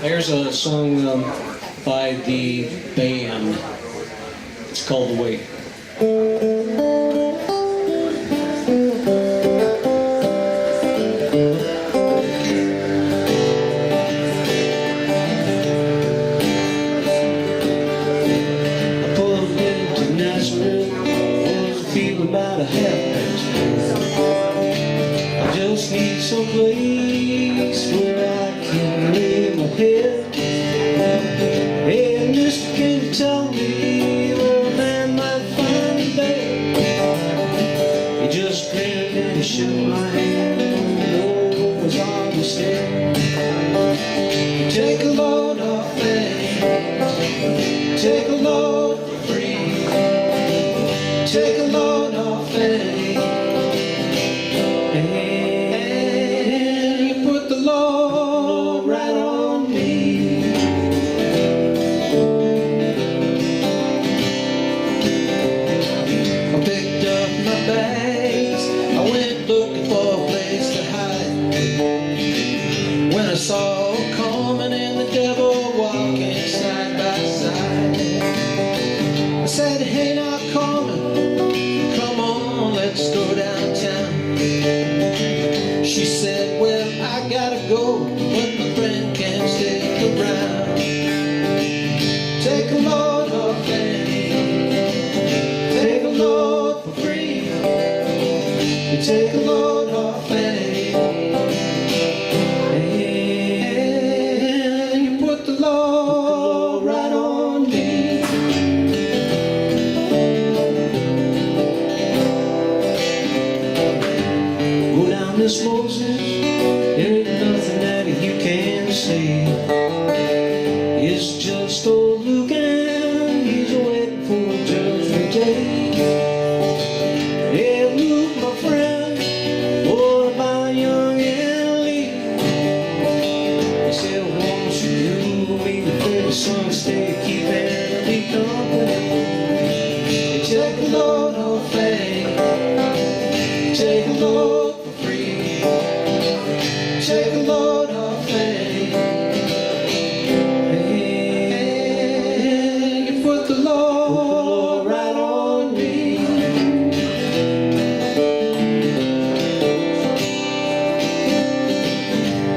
There's a song by the band. It's called The Wait. I pulled into Nashville, was feeling about a half-past. I just need some place where I can lay my head. Hey, mister, can you tell me where a man might find a bed? He just grinned and he shook my hand. Oh, it was hard to stare. Take a load off Fanny, take a load for free. Take a load off Fanny, and you put the load right on me. I picked up my bags, I went looking for a place to hide. When I saw Coleman and the devil walking side by side, I said, hey now Coleman, come on, let's go downtown. She said, well, I gotta go, but my friend can't stick around. Take a load off Fanny, take a load for free. You take a load off Fanny, and you put the load right on me. Go down this Moses, there ain't nothing that you can say. It's just old Luke and he's waiting for a judgment day. Yeah, Luke, my friend, what about young and Lee? He said, won't you do me the favor, son, stay keeping me company. Take a load off Fanny, take a load for free. Take a load off Fanny, and you put the load right on me.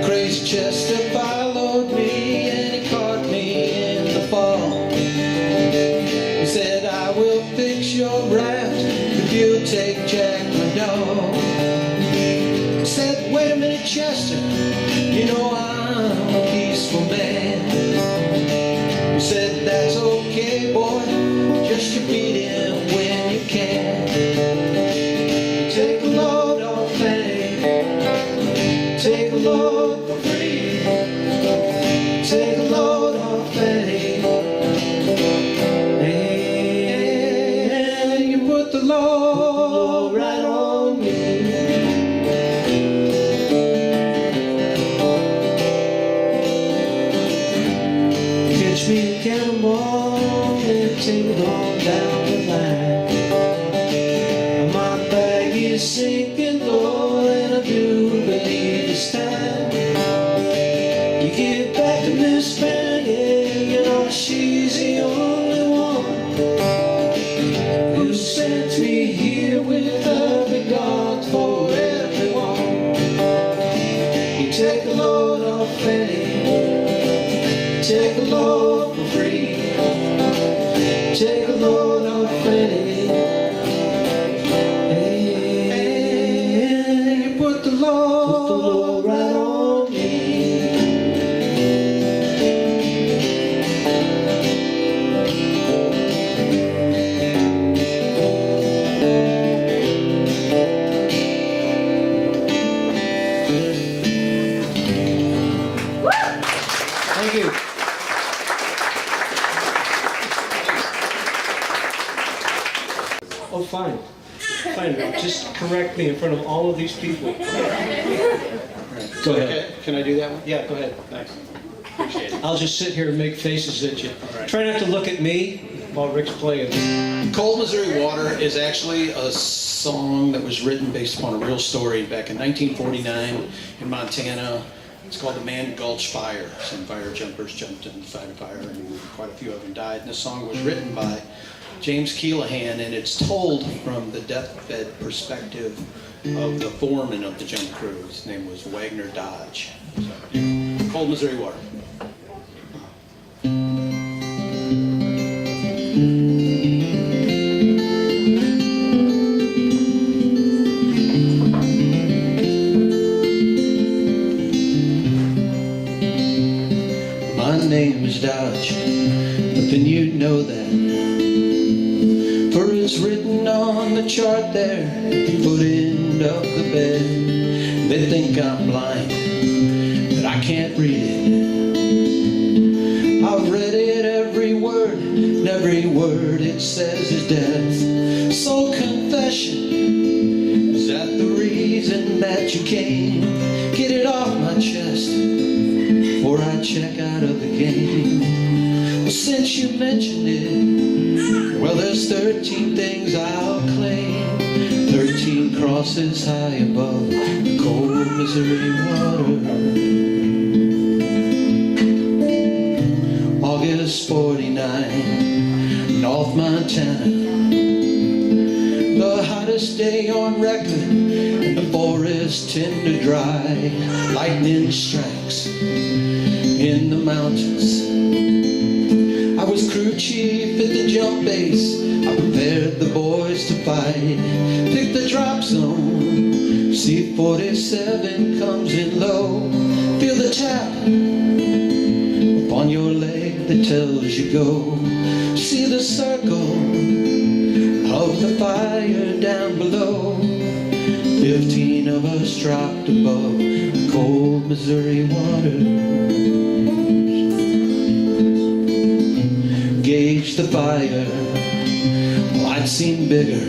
Crazy Chester followed me and he caught me in the fall. He said, I will fix your raft if you'll take Jack my dog. I said, wait a minute Chester, you know I'm a peaceful man. He said, that's okay boy, just you beat him when you can. Take a load off Fanny, take a load for free. Take a load off Fanny, and you put the load right on me. Catch me a cannonball and take it on down the line. My bag is sinking low and I do believe it's time. You get back to Miss Fanny, you know she's the only one who sent me here with a regard for everyone. You take a load off Fanny, take a load for free. Take a load off Fanny, and you put the load right on me. Thank you. Oh, fine. Fine. Just correct me in front of all of these people. Go ahead. Okay, can I do that one? Yeah, go ahead. Thanks. Appreciate it. I'll just sit here and make faces at you. Right. Try not to look at me while Rick's playing. Cold Missouri Water is actually a song that was written based upon a real story back in 1949 in Montana. It's called the Man Gulch Fire. Some fire jumpers jumped inside a fire and quite a few of them died. And the song was written by James Keelahan, and it's told from the deathbed perspective of the foreman of the jump crew. His name was Wagner Dodge. So, Cold Missouri Water. My name is Dodge, but then you'd know that, for it's written on the chart there at the foot end of the bed. They think I'm blind, that I can't read it. I've read it every word, and every word it says is death. So confession, is that the reason that you came? Get it off my chest before I check out of the game. Well, since you mentioned it, well, there's 13 things I'll claim. 13 crosses high above the cold Missouri water. August 49, North Montana. The hottest day on record, and the forests tend to dry. Lightning strikes in the mountains. I was crew chief at the jump base. I prepared the boys to fight. Pick the drop zone. C-47 comes in low. Feel the tap upon your leg that tells you go. See the circle of the fire down below. 15 of us dropped above the cold Missouri water. Gauge the fire, well, I'd seen bigger.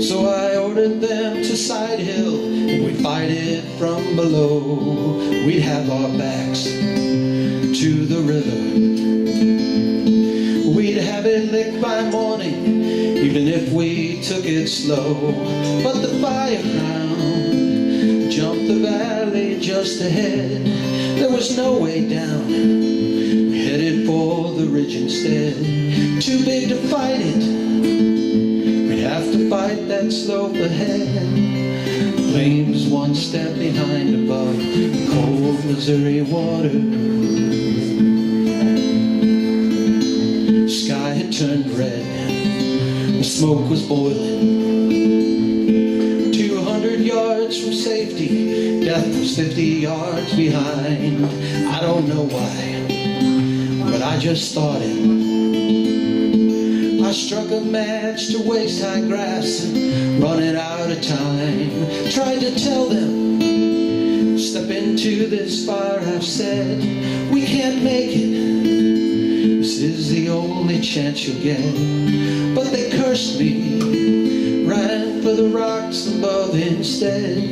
So I ordered them to Side Hill, and we'd fight it from below. We'd have our backs to the river. We'd have it licked by morning, even if we took it slow. But the fire ground jumped the valley just ahead. There was no way down, headed for the ridge instead. Too big to fight it, we'd have to fight that slope ahead. Flames one step behind above the cold Missouri water. Sky had turned red, the smoke was boiling. 200 yards from safety, death was 50 yards behind. I don't know why, but I just started. I struck a match to waist-high grass, running out of time. Tried to tell them, step into this fire. I've said, we can't make it. This is the only chance you'll get. But they cursed me, ran for the rocks above instead.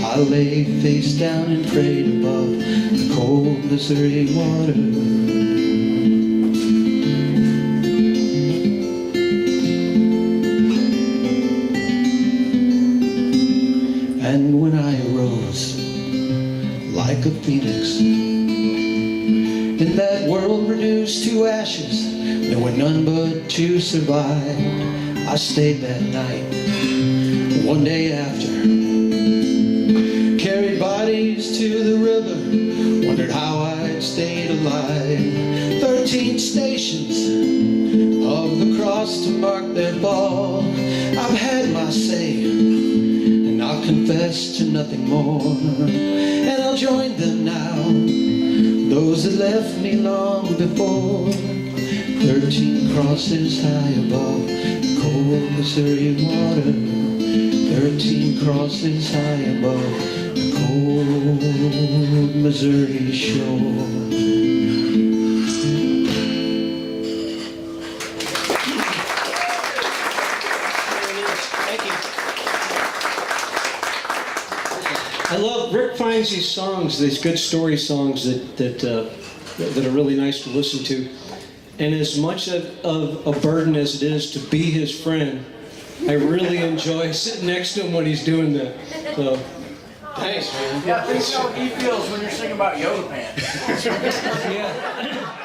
I lay face down and prayed above the cold Missouri water. And when I arose like a phoenix, in that world reduced to ashes, there were none but two survived. I stayed that night, one day after, carried bodies to the river, wondered how I'd stayed alive. 13 stations of the cross to mark their fall. I've had my say, and I'll confess to nothing more. And I'll join them now, those that left me long before. 13 crosses high above the cold Missouri water. 13 crosses high above the cold Missouri shore. I love, Rick finds these songs, these good story songs that are really nice to listen to. And as much of a burden as it is to be his friend, I really enjoy sitting next to him when he's doing that. So Thanks, man. Yeah, think how he feels when you're singing about yoga pants. Yeah.